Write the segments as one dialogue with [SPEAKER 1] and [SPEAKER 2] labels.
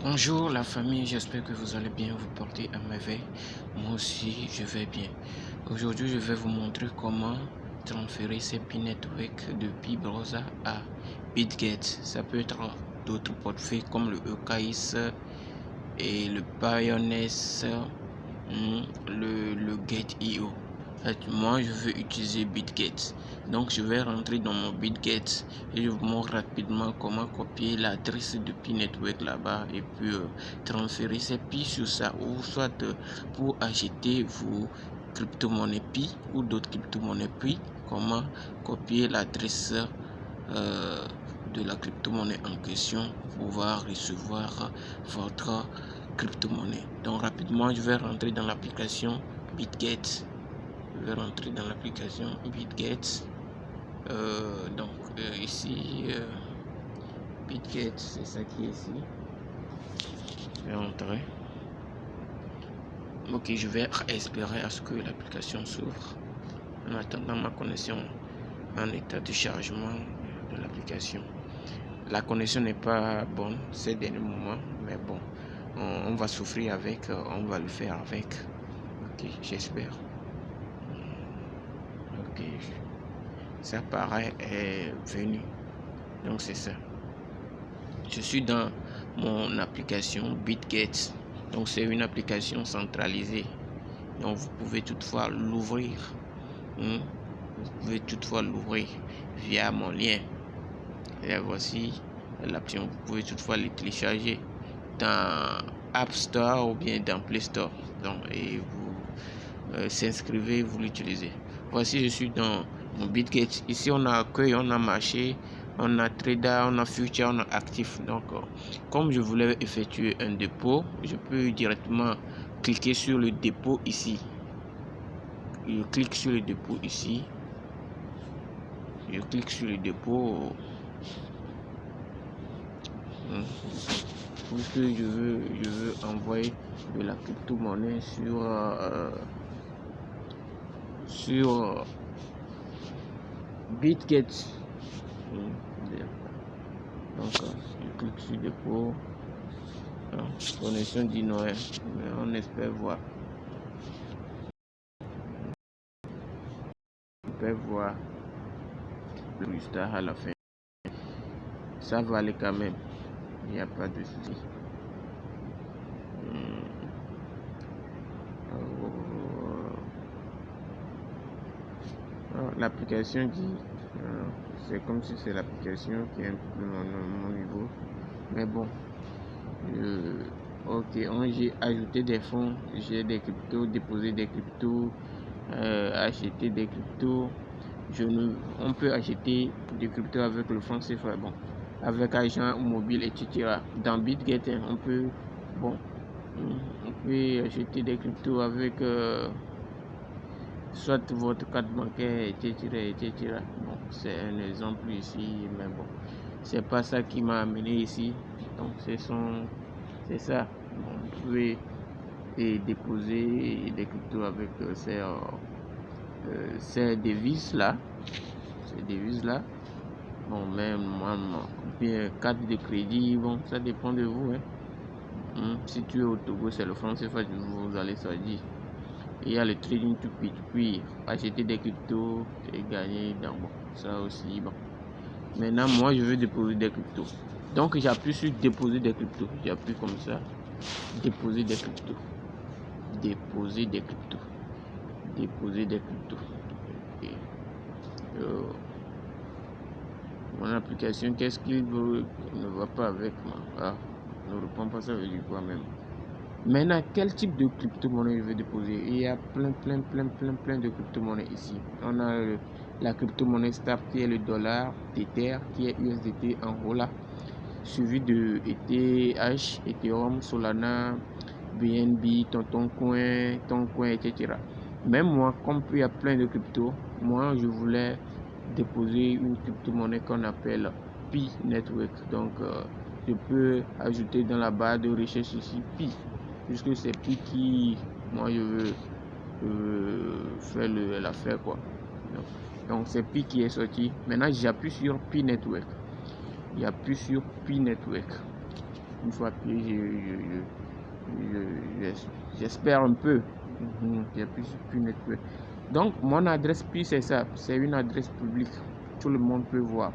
[SPEAKER 1] Bonjour la famille, j'espère que vous allez bien, vous portez à merveille. Moi aussi, je vais bien. Aujourd'hui, je vais vous montrer comment transférer ces Pi Network de Pi Browser à BitGet. Ça peut être d'autres portefeuilles comme le EKS et le Pioneers, le Get.io. Moi, je veux utiliser BitGet. Donc, je vais rentrer dans mon BitGet et je vous montre rapidement comment copier l'adresse de Pi Network là-bas et puis transférer ces Pi sur ça, ou soit pour acheter vos crypto-monnaies Pi ou d'autres crypto-monnaies Pi. Comment copier l'adresse de la crypto-monnaie en question pour pouvoir recevoir votre crypto-monnaie. Donc rapidement, je vais rentrer dans l'application BitGet. Je vais rentrer dans l'application BitGet. Ici, BitGet, c'est ça qui est ici. Je vais entrer. Ok, je vais espérer à ce que l'application s'ouvre. En attendant ma connexion en état de chargement de l'application. La connexion n'est pas bonne ces derniers moments, mais bon, on va souffrir avec, on va le faire avec. Ok, j'espère. Ok, ça paraît est venu. Donc c'est ça. Je suis dans mon application BitGet. Donc c'est une application centralisée. Donc vous pouvez toutefois l'ouvrir. Vous pouvez toutefois l'ouvrir via mon lien. Et voici l'option. Vous pouvez toutefois le télécharger dans App Store ou bien dans Play Store. Donc, et vous s'inscrivez, vous l'utilisez. Voici, je suis dans mon BitGet. Ici, on a accueil, on a marché, on a trader, on a future, on a actif. Donc, comme je voulais effectuer un dépôt, je peux directement cliquer sur le dépôt ici. Je clique sur le dépôt ici. Je clique sur le dépôt. Puisque je veux envoyer de la crypto-monnaie sur BitGet. Donc, je clique sur dépôt. Connexion dit non, mais on espère voir. On peut voir le résultat à la fin. Ça va aller quand même. Il n'y a pas de souci. L'application dit, c'est comme si c'est l'application qui est un peu mon niveau. Mais bon, ok, j'ai ajouté des fonds, j'ai des cryptos, déposé des cryptos, acheté des cryptos. On peut acheter des cryptos avec le franc CFA, bon, avec agent mobile, etc. Dans BitGet, on peut acheter des cryptos avec soit votre carte bancaire, etc. Bon, c'est un exemple ici, mais bon, c'est pas ça qui m'a amené ici. Donc c'est ça. Bon, vous pouvez déposer des cryptos avec ces devises là. Bon, même bien carte de crédit, bon, ça dépend de vous. Si tu es au Togo, c'est le franc CFA, vous allez choisir. Il y a le trading to peer, acheter des cryptos et gagner dans ça aussi. Bon. Maintenant, moi, je veux déposer des cryptos. Donc, j'appuie sur déposer des cryptos. J'appuie comme ça. Déposer des cryptos. Déposer des cryptos. Déposer des cryptos. Okay. Mon application, qu'est-ce qu'il veut? Ne va pas avec moi. Ne reprend pas, ça veut dire quoi même? Maintenant, quel type de crypto-monnaie je vais déposer? Il y a plein de crypto-monnaies ici. On a la crypto-monnaie stable qui est le dollar, Tether qui est USDT, Angola, suivi de ETH, Ethereum, Solana, BNB, Toncoin, etc. Même moi, comme il y a plein de cryptos, moi je voulais déposer une crypto-monnaie qu'on appelle Pi Network. Donc, je peux ajouter dans la barre de recherche ici Pi, puisque c'est Pi qui, moi, je veux faire l'affaire, quoi. Donc, c'est Pi qui est sorti. Maintenant, j'appuie sur Pi Network. J'appuie sur Pi Network. une fois pied, j'espère un peu. J'ai plus net. Donc, mon adresse PI, c'est ça. C'est une adresse publique. Tout le monde peut voir.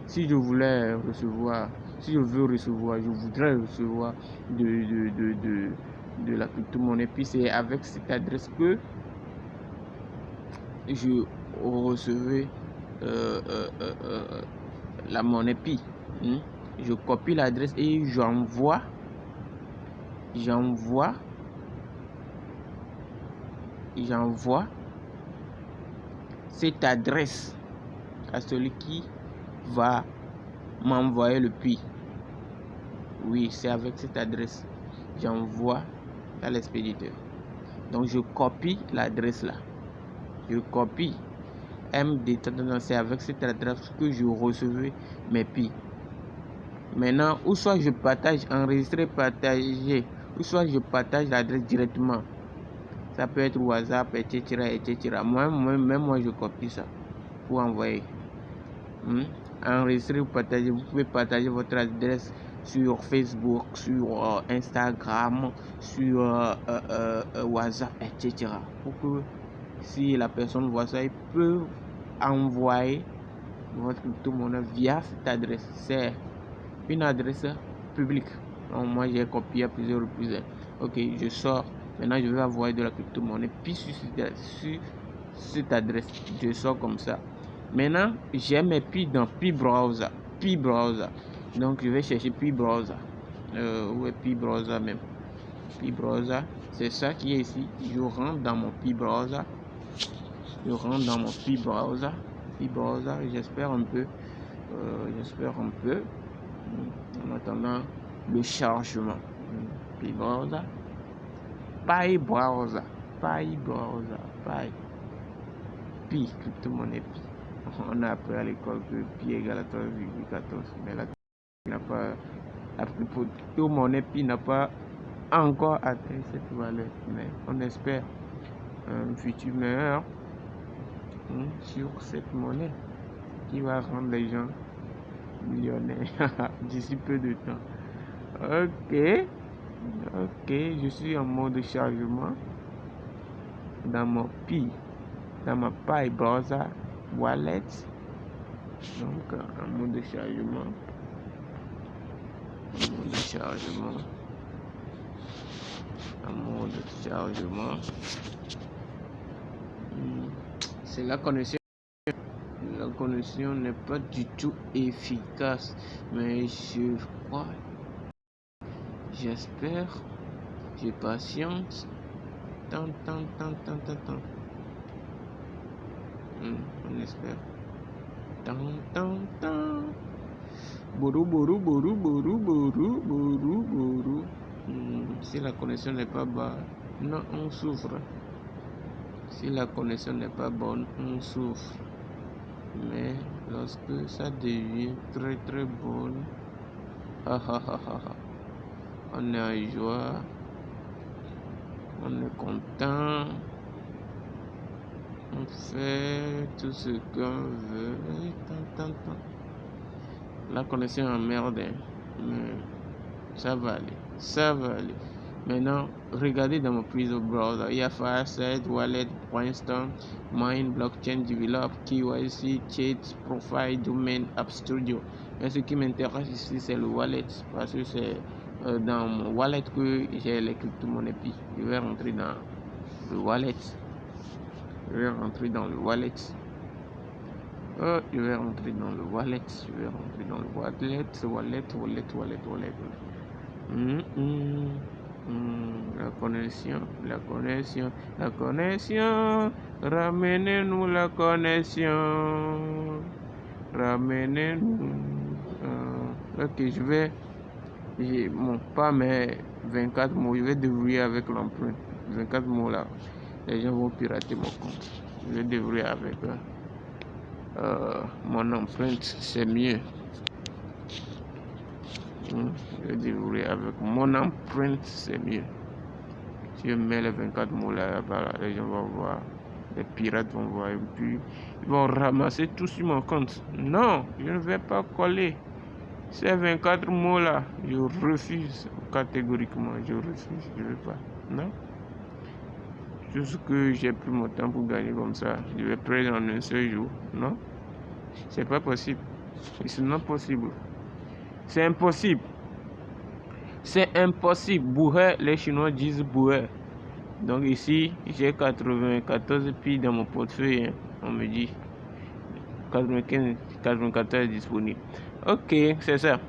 [SPEAKER 1] Si je voulais recevoir, si je veux recevoir, je voudrais recevoir de la crypto-monnaie PI, c'est avec cette adresse que je recevais la monnaie PI. Je copie l'adresse et j'envoie cette adresse à celui qui va m'envoyer le PI. Oui, c'est avec cette adresse. J'envoie à l'expéditeur. Donc je copie l'adresse là. Je copie MD. C'est avec cette adresse que je recevais mes PI. Maintenant, ou soit je partage, enregistrer, partager, ou soit je partage l'adresse directement. Ça peut être WhatsApp, etc. Même moi, je copie ça pour envoyer. Enregistrer ou partager. Vous pouvez partager votre adresse sur Facebook, sur Instagram, sur WhatsApp, etc. Pour que si la personne voit ça, il peut envoyer votre crypto-monnaie via cette adresse. C'est une adresse publique. Donc moi j'ai copié à plusieurs reprises. Ok, je sors. Maintenant je vais envoyer de la crypto-monnaie. Puis sur cette adresse, je sors comme ça. Maintenant j'ai mes PI dans Pi Browser. Donc je vais chercher Pi Browser. Où est Pi Browser même? Pi Browser, c'est ça qui est ici. Je rentre dans mon Pi Browser. Pi Browser, j'espère un peu. En attendant le chargement. Pi Browser. Pi, crypto-monnaie Pi. On a appris à l'école que Pi égale à 13,14. Mais là, la crypto-monnaie Pi n'a pas encore atteint cette valeur. Mais on espère un futur meilleur sur cette monnaie qui va rendre les gens millionnaires d'ici peu de temps. Ok, je suis en mode chargement dans mon Pi, dans ma Pi Browser Wallet. Donc en mode chargement. C'est la connexion. La connexion n'est pas du tout efficace, mais je crois, j'espère, je patiente. Tant. On espère. Tant. Bourou. Si la connexion n'est pas bonne, non, on souffre. Si la connexion n'est pas bonne, on souffre. Mais lorsque ça devient très très bonne, on est en joie, on est content, on fait tout ce qu'on veut. La connexion est merde, mais ça va aller. Maintenant, regardez dans mon Prism Browser. Il y a Fireset, Wallet, Brainstorm, Mine, Blockchain, Develop, KYC, Chat, Profile, Domain, App Studio. Mais ce qui m'intéresse ici, c'est le wallet. Parce que c'est dans mon wallet que j'ai les crypto-monnaies Pi. Je vais rentrer dans le wallet. La connexion, ramenez-nous la connexion, ok, pas mes 24 mots, je vais débrouiller avec l'empreinte. 24 mots là, les gens vont pirater mon compte. Je vais débrouiller avec mon empreinte, c'est mieux. Je vais débrouiller avec mon empreinte, c'est mieux. Si je mets les 24 mots là, les gens vont voir, les pirates vont voir, et puis ils vont ramasser tout sur mon compte. Non, je ne vais pas coller Ces 24 mots là, je refuse catégoriquement, je refuse, je ne veux pas. Non. Juste que j'ai pris mon temps pour gagner comme ça, je vais prendre en un seul jour. Non, c'est pas possible. C'est not possible. C'est impossible. C'est impossible. Bouhet, les Chinois disent bouhet. Donc ici, j'ai 94 pi dans mon portefeuille. Hein. On me dit 95, 94 disponible. Ok, c'est ça.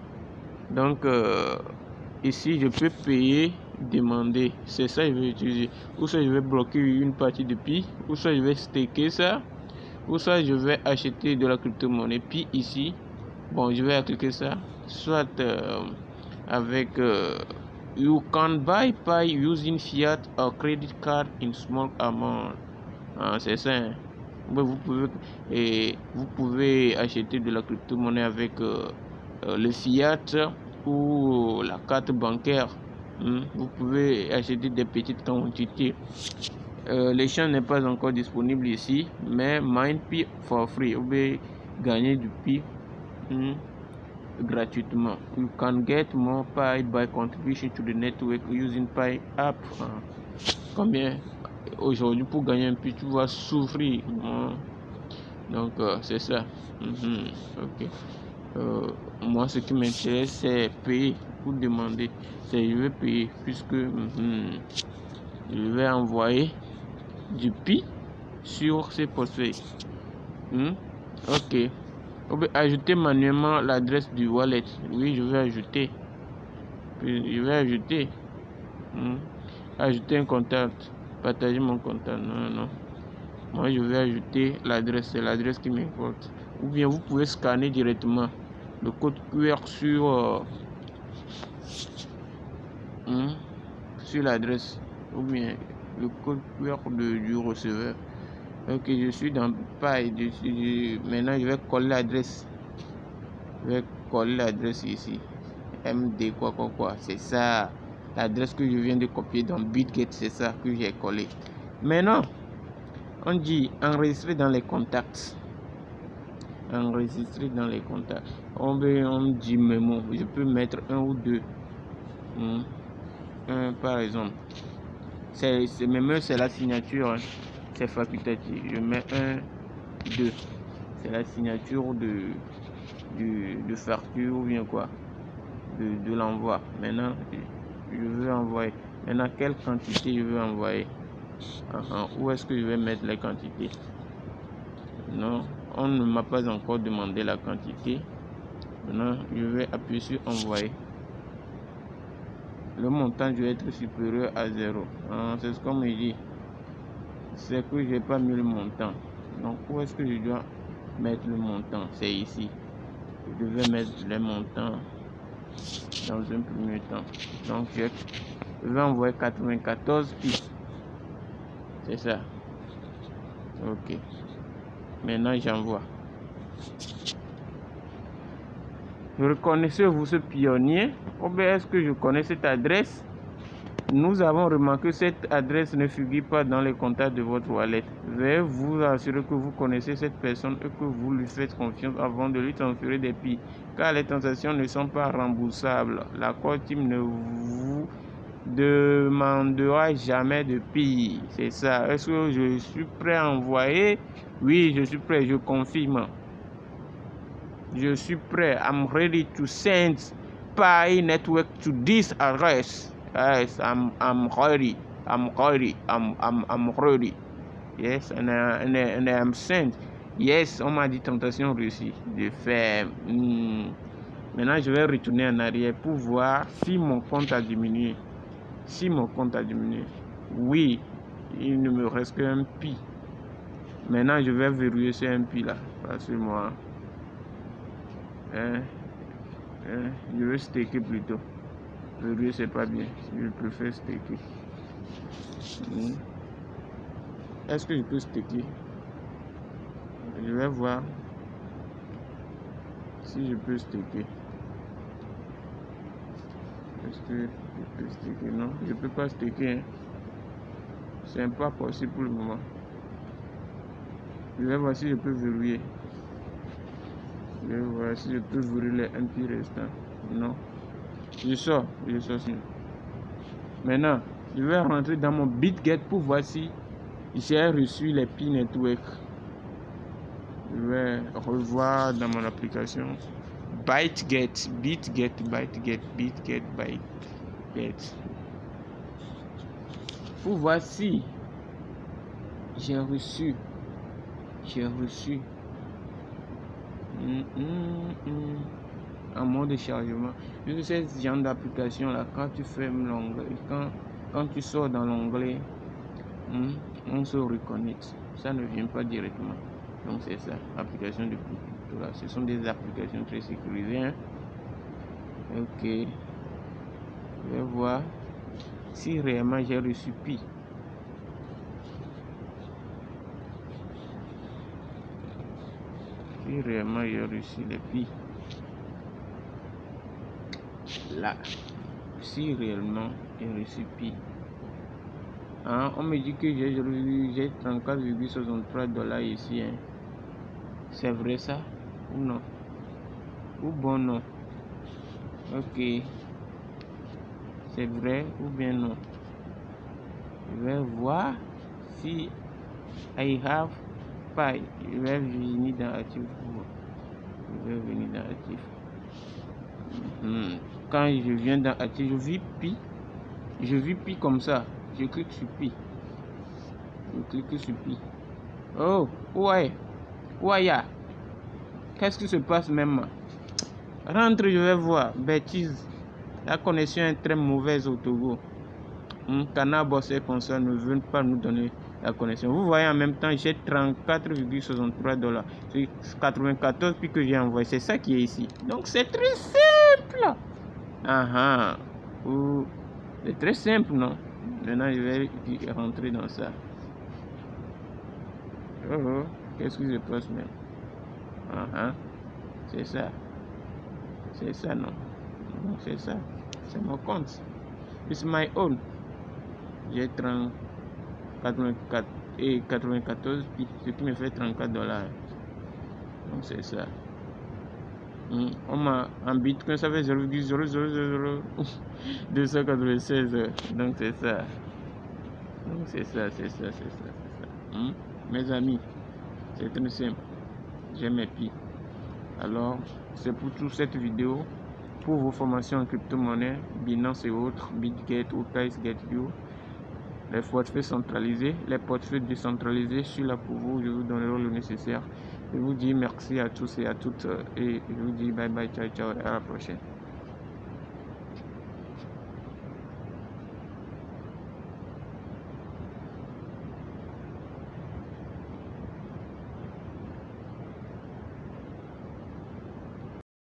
[SPEAKER 1] Donc ici, je peux payer, demander. C'est ça que je vais utiliser. Ou soit je vais bloquer une partie de pi, ou soit je vais staker ça, ou soit je vais acheter de la crypto-monnaie. Puis ici, bon, je vais cliquer ça. Soit avec you can buy Pi using fiat or credit card in small amount. C'est ça. Hein. Vous pouvez acheter de la crypto-monnaie avec le fiat ou la carte bancaire. Vous pouvez acheter des petites quantités. L'échange n'est pas encore disponible ici, mais mine Pi for free. Vous pouvez gagner du Pi gratuitement. You can get more Pi by contribution to the network using Pi app. Combien aujourd'hui pour gagner un Pi, tu vas souffrir. Donc c'est ça. Ok. Moi ce qui m'intéresse c'est payer pour demander. C'est je vais payer puisque je vais envoyer du Pi sur ces portefeuilles. Ok. On peut ajouter manuellement l'adresse du wallet. Oui, je vais ajouter. Je vais ajouter. Ajouter un contact. Partager mon contact. Non. Moi, je vais ajouter l'adresse. C'est l'adresse qui m'importe. Ou bien vous pouvez scanner directement le code QR sur l'adresse. Ou bien le code QR du receveur. Ok, je suis dans Pi. Maintenant, je vais coller l'adresse. Je vais coller l'adresse ici. MD quoi. C'est ça. L'adresse que je viens de copier dans BitGet, c'est ça que j'ai collé. Maintenant, on dit enregistrer dans les contacts. Enregistrer dans les contacts. On dit mémo. Je peux mettre un ou deux. Un par exemple. C'est mémo, c'est la signature. Hein. C'est facultatif. Je mets 1, 2. C'est la signature de facture ou bien quoi. De l'envoi. Maintenant, je veux envoyer. Maintenant, quelle quantité je veux envoyer? Où est-ce que je vais mettre les quantités? Non, on ne m'a pas encore demandé la quantité. Maintenant, je vais appuyer sur envoyer. Le montant doit être supérieur à 0. C'est ce qu'on me dit. C'est que je n'ai pas mis le montant. Donc, où est-ce que je dois mettre le montant? C'est ici. Je devais mettre les montants dans un premier temps. Donc, je vais envoyer 94 pi. C'est ça. Ok. Maintenant, j'envoie. Reconnaissez-vous ce pionnier? Ou bien est-ce que je connais cette adresse? Nous avons remarqué que cette adresse ne figure pas dans les contacts de votre wallet. Veuillez vous assurer que vous connaissez cette personne et que vous lui faites confiance avant de lui transférer des pi, car les transactions ne sont pas remboursables. La core team ne vous demandera jamais de pi. C'est ça. Est-ce que je suis prêt à envoyer? Oui, je suis prêt, je confirme. Je suis prêt. I'm ready to send Pi network to this address. Yes, I'm ready. I'm ready. Yes, and I'm sent. Yes, on m'a dit tentation réussie de faire. Maintenant, je vais retourner en arrière pour voir si mon compte a diminué. Si mon compte a diminué. Oui, il ne me reste qu'un pi. Maintenant, je vais verrouiller ce un pi là. Passez-moi. Je veux staker plutôt. Verrouiller c'est pas bien. Je préfère staker. Est-ce que je peux staker? Je vais voir si je peux staker. Est-ce que je peux staker? Non, je peux pas staker. Hein. C'est pas possible pour le moment. Je vais voir si je peux verrouiller. Je vais voir si je peux ouvrir les MP restants. Non. Je sors. Maintenant, je vais rentrer dans mon BitGet pour voir si j'ai reçu les Pi Network. Je vais revoir dans mon application BitGet. Pour voir si j'ai reçu. En mode de chargement. Vu ce genre d'application là, quand tu fermes l'onglet, quand tu sors dans l'onglet, on se reconnecte. Ça ne vient pas directement. Donc c'est ça, application de Bluetooth là. Ce sont des applications très sécurisées. Hein? Ok. Je vais voir si réellement j'ai reçu Pi. Si réellement j'ai reçu les Pi. Là, si réellement j'ai reçu Pi. Hein, on me dit que j'ai 34,63 $ ici. Hein. C'est vrai ça ou non? Ou bon non? Ok. C'est vrai ou bien non? Je vais voir si I have Pi. Je vais venir dans Actif. Quand je viens dans Actif, je vis Pi comme ça. Je clique sur Pi. Oh, ouais. Qu'est-ce qui se passe même? Rentre, je vais voir. Bêtise. La connexion est très mauvaise au Togo. Canal Bossé comme ça ne veut pas nous donner la connexion. Vous voyez en même temps, j'ai 34,63 $. C'est 94 puis que j'ai envoyé. C'est ça qui est ici. Donc c'est très simple. C'est très simple, non? Maintenant, je vais rentrer dans ça. Oh, qu'est-ce qui se passe même? C'est ça. C'est ça, non? C'est ça. C'est mon compte. It's my own. J'ai 84 et 94, puis ce qui me fait 34 $. Donc c'est ça. On m'a en Bitcoin, ça fait 0,0000296. Donc c'est ça. C'est ça. Mes amis, c'est très simple. J'ai mes Pi. Alors, c'est pour toute cette vidéo. Pour vos formations en crypto-monnaie, Binance et autres, BitGet ou TiceGetU, les portefeuilles centralisés, les portefeuilles décentralisés, je suis là pour vous, je vous donnerai le nécessaire. Je vous dis merci à tous et à toutes et je vous dis bye bye, ciao, ciao et à la prochaine.